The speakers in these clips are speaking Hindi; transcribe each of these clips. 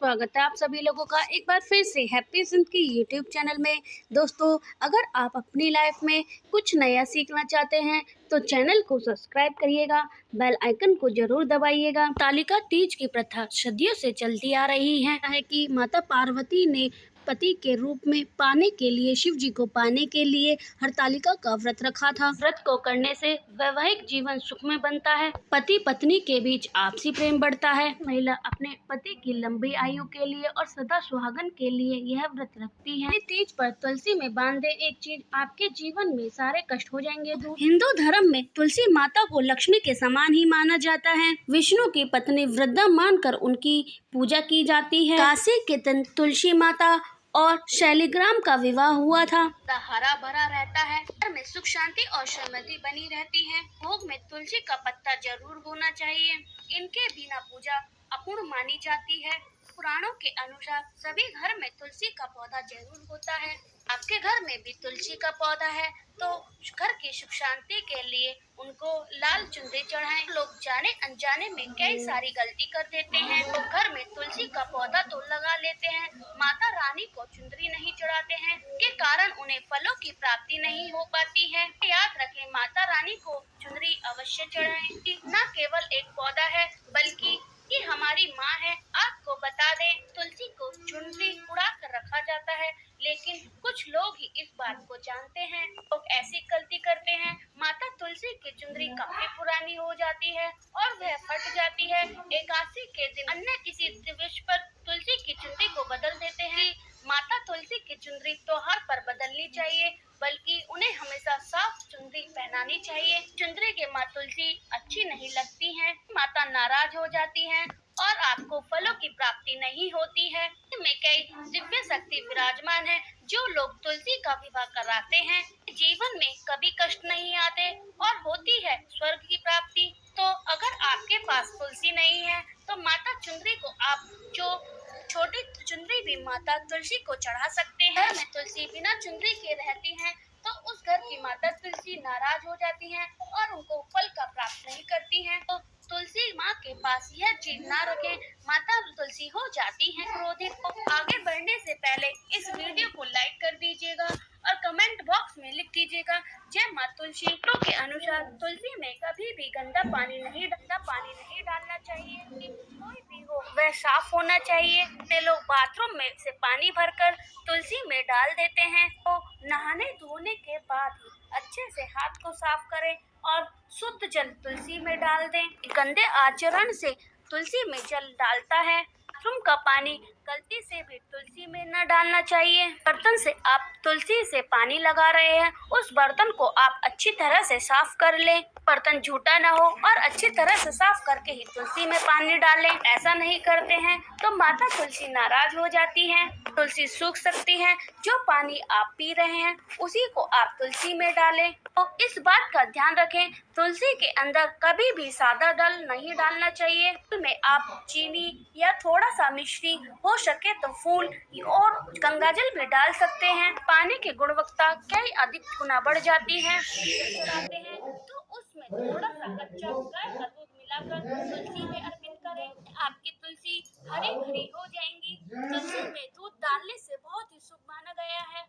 स्वागत है आप सभी लोगों का एक बार फिर से हैप्पी जिंदगी यूट्यूब चैनल में। दोस्तों, अगर आप अपनी लाइफ में कुछ नया सीखना चाहते हैं तो चैनल को सब्सक्राइब करिएगा, बेल आइकन को जरूर दबाइएगा। तालिका तीज की प्रथा सदियों से चलती आ रही है कि माता पार्वती ने पति के रूप में पाने के लिए, शिव जी को पाने के लिए हरतालिका का व्रत रखा था। व्रत को करने से वैवाहिक जीवन सुखमय बनता है, पति पत्नी के बीच आपसी प्रेम बढ़ता है। महिला अपने पति की लंबी आयु के लिए और सदा सुहागन के लिए यह व्रत रखती है। तीज पर तुलसी में बांध दे एक चीज, आपके जीवन में सारे कष्ट हो जाएंगे दूर। हिंदू धर्म में तुलसी माता को लक्ष्मी के समान ही माना जाता है। विष्णु की पत्नी वृंदा मानकर उनकी पूजा की जाती है। काशी के दिन तुलसी माता और शैलिग्राम का विवाह हुआ था। हरा भरा रहता है, घर में सुख शांति और समृद्धि बनी रहती है। भोग में तुलसी का पत्ता जरूर होना चाहिए, इनके बिना पूजा अपूर्ण मानी जाती है। पुराणों के अनुसार सभी घर में तुलसी का पौधा जरूर होता है। आपके घर में भी तुलसी का पौधा है तो घर की सुख शांति के लिए उनको लाल चुनरी चढ़ाएं। लोग जाने अनजाने में कई सारी गलती कर देते हैं, तो घर में तुलसी का पौधा तो लगा लेते हैं, माता रानी को चुनरी नहीं चढ़ाते हैं, के कारण उन्हें फलों की प्राप्ति नहीं हो पाती है। याद रखें, माता रानी को चुनरी अवश्य चढ़ाएं। न केवल एक पौधा है बल्कि ये हमारी माँ है। आपको बता दें, तुलसी को चुनरी उड़ा कर रखा जाता है, लेकिन कुछ लोग ही इस बात को जानते हैं। लोग ऐसी गलती करते हैं, माता तुलसी की चुनरी काफी पुरानी हो जाती है और वह फट जाती है। एकादशी के दिन अन्य किसी दिवस पर तुलसी की चुनरी को बदल देते हैं। माता तुलसी की चुनरी त्योहार पर बदलनी चाहिए, बल्कि उन्हें हमेशा साफ चुनरी पहनानी चाहिए। चुनरी के माँ तुलसी अच्छी नहीं लगती हैं, माता नाराज हो जाती हैं और आपको फलों की प्राप्ति नहीं होती है। में कई दिव्य शक्ति विराजमान है। जो लोग तुलसी का विवाह कराते हैं, जीवन में कभी कष्ट नहीं आते और होती है स्वर्ग की प्राप्ति। तो अगर आपके पास तुलसी नहीं है तो माता चुनरी को आप जो छोटी चुनरी भी माता तुलसी को चढ़ा सकते हैं। घर में तुलसी बिना चुनरी के रहती हैं तो उस घर की माता तुलसी नाराज हो जाती हैं और उनको फल का प्राप्त नहीं करती हैं। तो तुलसी माँ के पास यह चीज ना रखें, माता तुलसी हो जाती हैं क्रोधित। आगे बढ़ने से पहले इस वीडियो को लाइक कर दीजिएगा और कमेंट बॉक्स में लिख दीजिएगा जय माँ तुलसी। के अनुसार तुलसी में कभी भी गंदा पानी नहीं डालना चाहिए। कोई भी हो वह साफ होना चाहिए। ते लोग बाथरूम में से पानी भरकर तुलसी में डाल देते हैं, तो नहाने धोने के बाद ही अच्छे से हाथ को साफ करें और शुद्ध जल तुलसी में डाल दें। गंदे आचरण से तुलसी में जल डालता है। बाथरूम का पानी गलती से भी तुलसी में न डालना चाहिए। बर्तन से आप तुलसी से पानी लगा रहे हैं, उस बर्तन को आप अच्छी तरह से साफ कर लें। बर्तन झूठा न हो और अच्छी तरह से साफ करके ही तुलसी में पानी डालें। ऐसा नहीं करते हैं तो माता तुलसी नाराज हो जाती है, तुलसी सूख सकती है। जो पानी आप पी रहे हैं उसी को आप तुलसी में डालें। तो इस बात का ध्यान रखें, तुलसी के अंदर कभी भी सादा जल नहीं डालना चाहिए। में आप चीनी या थोड़ा सा मिश्री, हो सके तो फूल और गंगाजल भी डाल सकते हैं। पानी की गुणवत्ता कई अधिक गुना बढ़ जाती है। चढ़ाते हैं तो उसमें थोड़ा सा कच्चा गाय का दूध मिलाकर तुलसी में अर्पित करें। आपकी तुलसी हरी भरी हो जाएंगी। तुलसी में दूध डालने से बहुत ही शुभ माना गया है,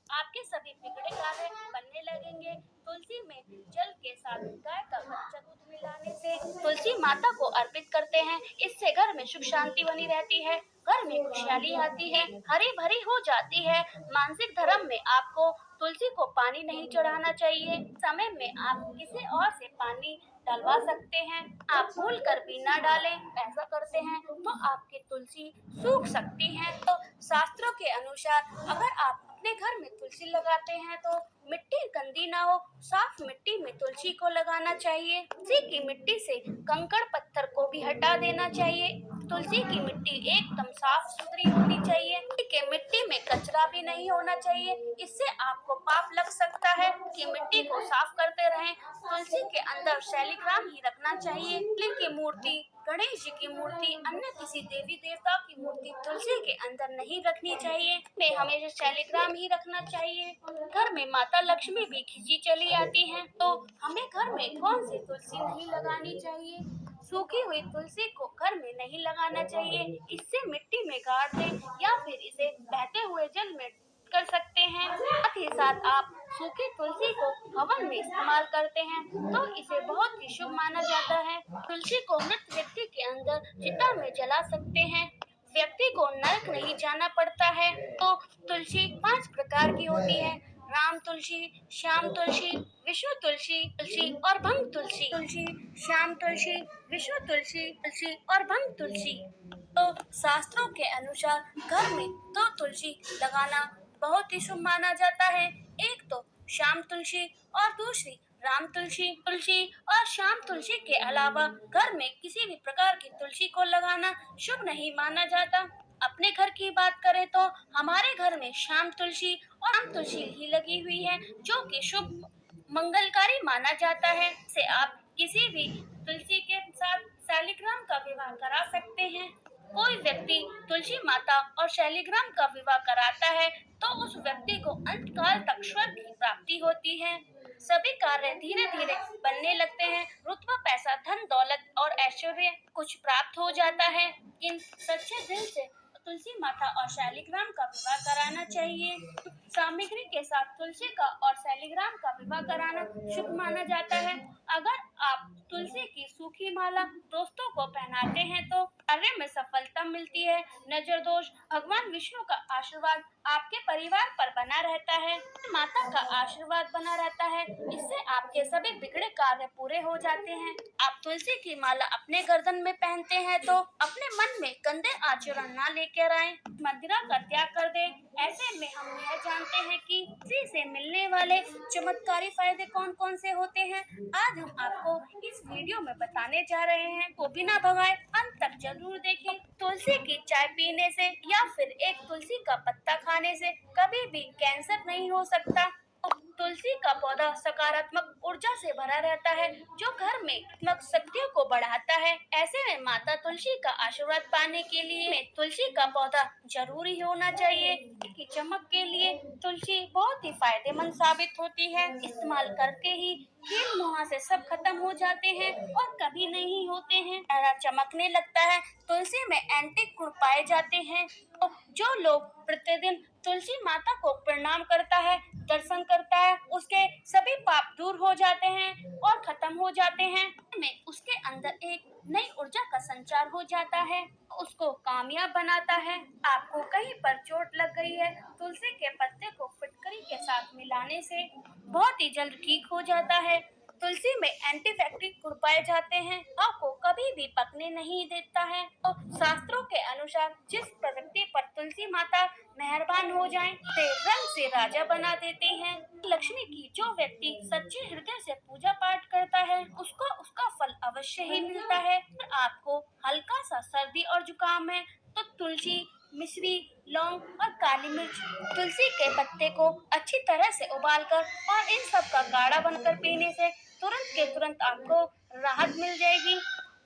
आपके सभी बिगड़े कार्य बनने लगेंगे। तुलसी में जल के साथ गाय का कच्चा दूध मिलाने से तुलसी माता को अर्पित करते हैं, इससे घर में सुख शांति बनी रहती है, घर में खुशहाली आती है, हरी भरी हो जाती है। मानसिक धर्म में आपको तुलसी को पानी नहीं चढ़ाना चाहिए, समय में आप किसी और से पानी डलवा सकते हैं। आप भूल कर भी न डालें, ऐसा करते हैं तो आपकी तुलसी सूख सकती है। तो शास्त्रों के अनुसार अगर आप अपने घर में तुलसी लगाते हैं तो मिट्टी गंदी ना हो, साफ मिट्टी में तुलसी को लगाना चाहिए। तुलसी की मिट्टी से कंकड़ पत्थर को भी हटा देना चाहिए। तुलसी की मिट्टी एकदम साफ सुथरी होनी चाहिए। कि मिट्टी में कचरा भी नहीं होना चाहिए, इससे आपको पाप लग सकता है। कि मिट्टी को साफ करते रहें। तुलसी के अंदर शैलिग्राम ही रखना चाहिए। लिंग की मूर्ति, गणेश जी की मूर्ति, अन्य किसी देवी देवता की मूर्ति तुलसी के अंदर नहीं रखनी चाहिए। में हमेशा शैलिग्राम ही रखना चाहिए। घर में माता लक्ष्मी भी खिंची चली आती हैं, तो हमें घर में कौन सी तुलसी नहीं लगानी चाहिए। सूखी हुई तुलसी को घर में नहीं लगाना चाहिए, इससे मिट्टी में गाड़ दें या फिर इसे बहते हुए जल में कर सकते हैं। साथ ही साथ आप सूखी तुलसी को हवन में इस्तेमाल करते हैं तो इसे बहुत ही शुभ माना जाता है। तुलसी को मृत व्यक्ति के अंदर चिता में जला सकते हैं। व्यक्ति को नरक नहीं जाना पड़ता है। तो तुलसी 5 प्रकार की होती है: राम तुलसी, श्याम तुलसी, विष्णु तुलसी, तुलसी और भंग तुलसी। तुलसी, श्याम तुलसी, विष्णु तुलसी, तुलसी और भंग तुलसी। तो शास्त्रों के अनुसार घर में 2 तुलसी लगाना बहुत ही शुभ माना जाता है। एक तो श्याम तुलसी और दूसरी राम तुलसी। तुलसी और श्याम तुलसी के अलावा घर में किसी भी प्रकार की तुलसी को लगाना शुभ नहीं माना जाता। अपने घर की बात करें तो हमारे घर में श्याम तुलसी और राम तुलसी ही लगी हुई है जो कि शुभ मंगलकारी माना जाता है। से आप किसी भी तुलसी के साथ शालिग्राम का विवाह करा सकते हैं। कोई व्यक्ति तुलसी माता और शालिग्राम का विवाह कराता है तो उस व्यक्ति को अंतकाल तक स्वर्ग की प्राप्ति होती है। सभी कार्य धीरे धीरे बनने लगते हैं। रुतबा, पैसा, धन दौलत और ऐश्वर्य कुछ प्राप्त हो जाता है। इन सच्चे दिल से तुलसी माता और शालिग्राम का विवाह कराना चाहिए। सामग्री के साथ तुलसी का और शालिग्राम का विवाह कराना शुभ माना जाता है। अगर आप तुलसी की सूखी माला दोस्तों को पहनाते हैं तो कार्य में सफलता मिलती है। नजर दोष, भगवान विष्णु का आशीर्वाद आपके परिवार पर बना रहता है। माता का आशीर्वाद बना रहता है। इससे आपके सभी बिगड़े कार्य पूरे हो जाते हैं। आप तुलसी की माला अपने गर्दन में पहनते हैं तो अपने मन में गंदे आचरण न लेकर आए, मदिरा का त्याग कर दे। ऐसे में हम यह जानते हैं कि इसी से मिलने वाले चमत्कारी फायदे कौन कौन से होते हैं। आज हम आपको इस वीडियो में बताने जा रहे हैं, तो बिना भगाए अंत तक जरूर देखें। तुलसी की चाय पीने से या फिर एक तुलसी का पत्ता खाने से कभी भी कैंसर नहीं हो सकता। तुलसी का पौधा सकारात्मक ऊर्जा से भरा रहता है जो घर में नकारात्मक शक्तियों को बढ़ाता है। ऐसे में माता तुलसी का आशीर्वाद पाने के लिए तुलसी का पौधा जरूरी होना चाहिए। की चमक के लिए तुलसी बहुत ही फायदेमंद साबित होती है। इस्तेमाल करके ही कील मुहां से सब खत्म हो जाते हैं और कभी नहीं होते हैं। चेहरा चमकने लगता है। तुलसी में एंटी गुण पाए जाते हैं। तो जो लोग प्रतिदिन तुलसी माता को प्रणाम करता है, दर्शन करता है, उसके सभी पाप दूर हो जाते हैं और खत्म हो जाते हैं। में उसके अंदर एक नई ऊर्जा का संचार हो जाता है, उसको कामयाब बनाता है। आपको कहीं पर चोट लग गई है, तुलसी के पत्ते को फिटकरी के साथ मिलाने से बहुत ही जल्द ठीक हो जाता है। तुलसी में एंटीबैक्टीरियल गुण पाए जाते हैं, आपको कभी भी पकने नहीं देता है। तो शास्त्रों के अनुसार जिस व्यक्ति पर तुलसी माता मेहरबान हो जाएं, उसे रंग से राजा बना देते हैं। लक्ष्मी की जो व्यक्ति सच्चे हृदय से पूजा पाठ करता है उसको उसका फल अवश्य ही मिलता है। आपको हल्का सा सर्दी और जुकाम है तो तुलसी, मिश्री, लौंग और काली मिर्च, तुलसी के पत्ते को अच्छी तरह से उबालकर और इन सब का काढ़ा बनकर पीने से तुरंत के तुरंत आपको राहत मिल जाएगी।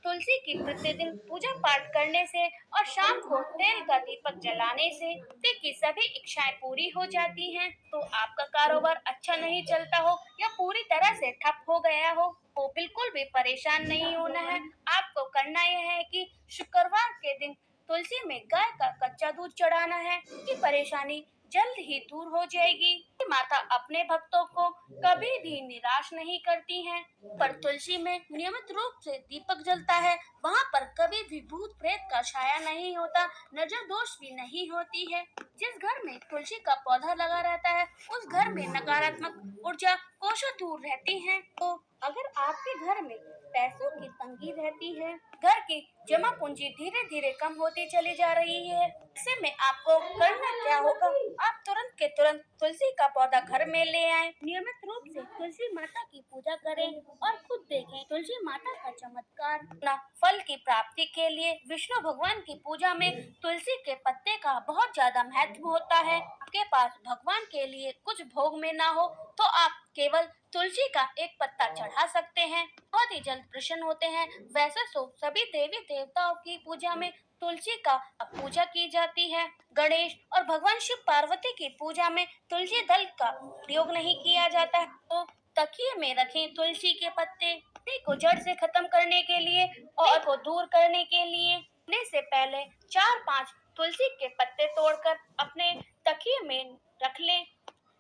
तुलसी की प्रतिदिन पूजा पाठ करने से और शाम को तेल का दीपक जलाने से व्यक्ति की सभी इच्छाएं पूरी हो जाती हैं। तो आपका कारोबार अच्छा नहीं चलता हो या पूरी तरह से ठप हो गया हो तो बिल्कुल भी परेशान नहीं होना है। आपको करना यह है कि शुक्रवार के दिन तुलसी में गाय का कच्चा दूध चढ़ाना है कि परेशानी जल्द ही दूर हो जाएगी। माता अपने भक्तों को कभी भी निराश नहीं करती हैं। पर तुलसी में नियमित रूप से दीपक जलता है, वहाँ पर कभी भी भूत प्रेत का छाया नहीं होता, नजर दोष भी नहीं होती है। जिस घर में तुलसी का पौधा लगा रहता है उस घर में नकारात्मक ऊर्जा कोसों दूर रहती है। तो अगर आपके घर में पैसों की तंगी रहती है, घर की जमा पूंजी धीरे धीरे कम होती चली जा रही है, ऐसे में आपको करना क्या होगा, आप तुरंत के तुरंत तुलसी का पौधा घर में ले आएं, नियमित रूप से तुलसी माता की पूजा करें और खुद देखें तुलसी माता का चमत्कार। ना फल की प्राप्ति के लिए विष्णु भगवान की पूजा में तुलसी के पत्ते का बहुत ज्यादा महत्व होता है। आपके पास भगवान के लिए कुछ भोग में ना हो तो आप केवल तुलसी का एक पत्ता चढ़ा सकते हैं, बहुत ही जल्द प्रसन्न होते हैं। वैसे तो सभी देवी देवताओं की पूजा में तुलसी का पूजा की जाती है। गणेश और भगवान शिव पार्वती की पूजा में तुलसी दल का प्रयोग नहीं किया जाता है। तो तकिए में रखें तुलसी के पत्ते को जड़ से खत्म करने के लिए और को दूर करने के लिए। से पहले 4-5 तुलसी के पत्ते तोड़कर अपने तकिए में रख लें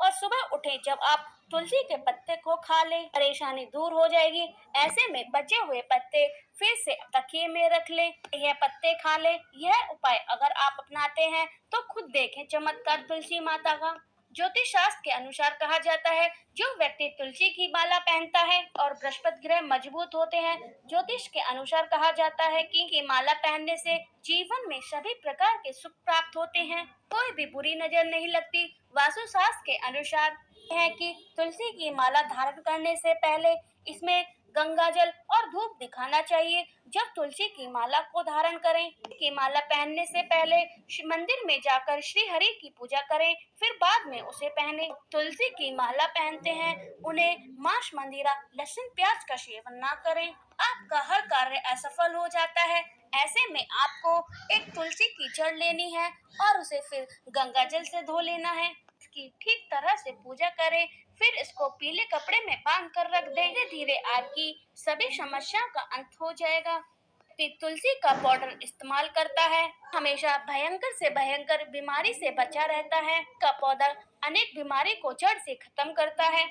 और सुबह उठे जब आप तुलसी के पत्ते को खा लें, परेशानी दूर हो जाएगी। ऐसे में बचे हुए पत्ते फिर से तकिए में रख लें, यह पत्ते खा लें। यह उपाय अगर आप अपनाते हैं तो खुद देखें चमत्कार तुलसी माता का। ज्योतिष शास्त्र के अनुसार कहा जाता है, जो व्यक्ति तुलसी की माला पहनता है और बृहस्पति ग्रह मजबूत होते हैं। ज्योतिष के अनुसार कहा जाता है कि माला पहनने से जीवन में सभी प्रकार के सुख प्राप्त होते हैं, कोई भी बुरी नजर नहीं लगती। वास्तु शास्त्र के अनुसार है कि तुलसी की माला धारण करने से पहले इसमें गंगा जल और धूप दिखाना चाहिए। जब तुलसी की माला को धारण करें, की माला पहनने से पहले मंदिर में जाकर श्री हरि की पूजा करें, फिर बाद में उसे पहने। तुलसी की माला पहनते हैं उन्हें मांस, मंदिरा, लहसुन, प्याज का सेवन ना करें, आपका हर कार्य असफल हो जाता है। ऐसे में आपको एक तुलसी की जड़ लेनी है और उसे फिर गंगा जल से धो लेना है। इसकी ठीक तरह से पूजा करें, फिर इसको पीले कपड़े में बांध कर रख दें। धीरे धीरे आपकी सभी समस्याओं का अंत हो जाएगा। तुलसी का पाउडर इस्तेमाल करता है, हमेशा भयंकर से भयंकर बीमारी से बचा रहता है। का पौधा अनेक बीमारी को जड़ से खत्म करता है।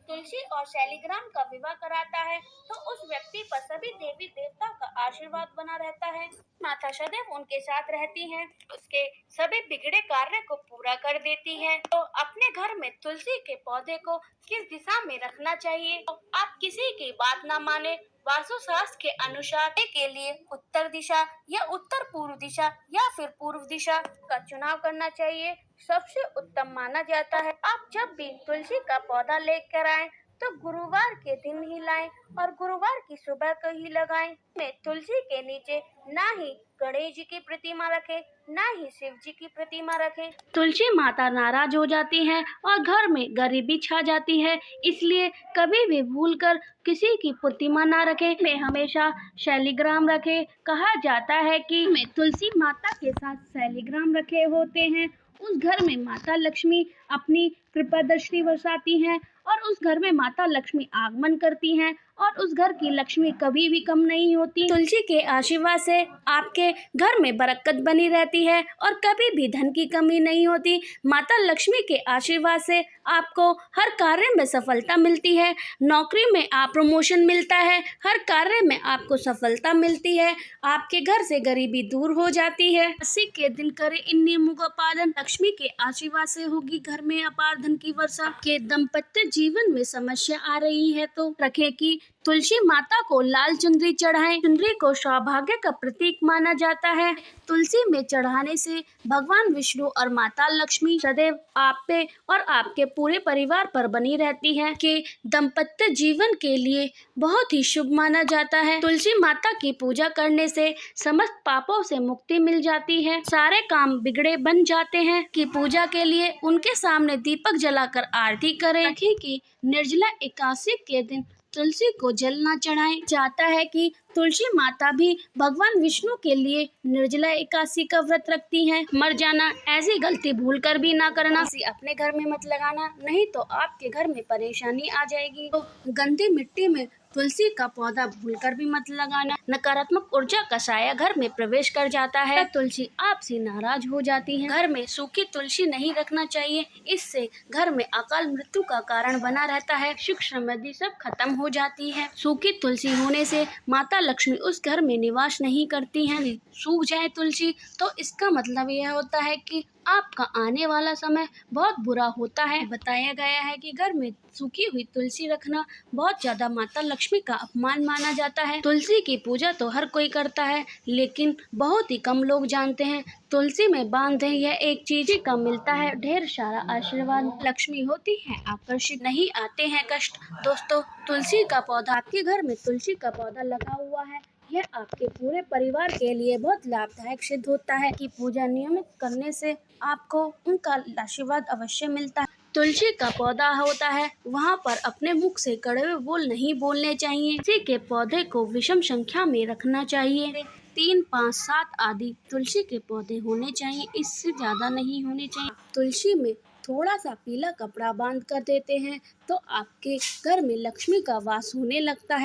तुलसी और शालिग्राम का विवाह कराता है तो उस व्यक्ति पर सभी देवी देवताओं का आशीर्वाद बना रहता है। माता सदैव उनके साथ रहती हैं, उसके सभी बिगड़े कार्य को पूरा कर देती है। तो अपने घर में तुलसी के पौधे को किस दिशा में रखना चाहिए, तो आप किसी की बात ना माने। वास्तु शास्त्र के अनुसार के लिए उत्तर दिशा या उत्तर पूर्व दिशा या फिर पूर्व दिशा का चुनाव करना चाहिए, सबसे उत्तम माना जाता है। आप जब भी तुलसी का पौधा लेकर आए तो गुरुवार के दिन ही लाएं और गुरुवार की सुबह को ही लगाएं। में तुलसी के नीचे ना ही गणेश जी की प्रतिमा रखें, ना ही शिव जी की प्रतिमा रखें। तुलसी माता नाराज हो जाती हैं और घर में गरीबी छा जाती है, इसलिए कभी भी भूलकर किसी की प्रतिमा ना रखें। में हमेशा शालिग्राम रखें। कहा जाता है कि में तुलसी माता के साथ शालिग्राम रखे होते हैं, उस घर में माता लक्ष्मी अपनी कृपा दृष्टि बरसाती हैं और उस घर में माता लक्ष्मी आगमन करती हैं और उस घर की लक्ष्मी कभी भी कम नहीं होती। तुलसी के आशीर्वाद से आपके घर में बरकत बनी रहती है और कभी भी धन की कमी नहीं होती। माता लक्ष्मी के आशीर्वाद से आपको हर कार्य में सफलता मिलती है, नौकरी में आप प्रमोशन मिलता है, हर कार्य में आपको सफलता मिलती है, आपके घर से गरीबी दूर हो जाती है। 80 के दिन करें इन नियमों का पालन, लक्ष्मी के आशीर्वाद से होगी घर में अपार धन की वर्षा। के दाम्पत्य जीवन में समस्या आ रही है तो रखें कि तुलसी माता को लाल चुनरी चढ़ाएं। चुनरी को सौभाग्य का प्रतीक माना जाता है। तुलसी में चढ़ाने से भगवान विष्णु और माता लक्ष्मी सदैव आप पे और आपके पूरे परिवार पर बनी रहती है। कि दाम्पत्य जीवन के लिए बहुत ही शुभ माना जाता है। तुलसी माता की पूजा करने से समस्त पापों से मुक्ति मिल जाती है, सारे काम बिगड़े बन जाते हैं। कि पूजा के लिए उनके सामने दीपक जलाकर आरती करें। कि निर्जला एकादशी के दिन तुलसी को जल न चढ़ाएं। जाता है कि तुलसी माता भी भगवान विष्णु के लिए निर्जला एकादशी का व्रत रखती हैं। मर जाना, ऐसी गलती भूलकर भी ना करना। अपने घर में मत लगाना, नहीं तो आपके घर में परेशानी आ जाएगी। तो गंदी मिट्टी में तुलसी का पौधा भूलकर भी मत लगाना, नकारात्मक ऊर्जा का साया घर में प्रवेश कर जाता है, तुलसी आपसे नाराज हो जाती है। घर में सूखी तुलसी नहीं रखना चाहिए, इससे घर में अकाल मृत्यु का कारण बना रहता है, सुख समृद्धि सब खत्म हो जाती है। सूखी तुलसी होने से माता लक्ष्मी उस घर में निवास नहीं करती हैं। सूख जाए तुलसी तो इसका मतलब यह होता है कि आपका आने वाला समय बहुत बुरा होता है। बताया गया है कि घर में सूखी हुई तुलसी रखना बहुत ज्यादा माता लक्ष्मी का अपमान माना जाता है। तुलसी की पूजा तो हर कोई करता है, लेकिन बहुत ही कम लोग जानते हैं। तुलसी में बांधे यह एक चीज का मिलता है ढेर सारा आशीर्वाद। लक्ष्मी होती है आकर्षित, नहीं आते हैं कष्ट। दोस्तों, तुलसी का पौधा, आपके घर में तुलसी का पौधा लगा हुआ है, यह आपके पूरे परिवार के लिए बहुत लाभदायक सिद्ध होता है। कि पूजा नियमित करने से आपको उनका आशीर्वाद अवश्य मिलता है। तुलसी का पौधा होता है वहाँ पर अपने मुख से कड़वे बोल नहीं बोलने चाहिए। तुलसी के पौधे को विषम संख्या में रखना चाहिए, 3, 5, 7 आदि तुलसी के पौधे होने चाहिए, इससे ज्यादा नहीं होने चाहिए। तुलसी में थोड़ा सा पीला कपड़ा बांध कर देते हैं तो आपके घर में लक्ष्मी का वास होने लगता है।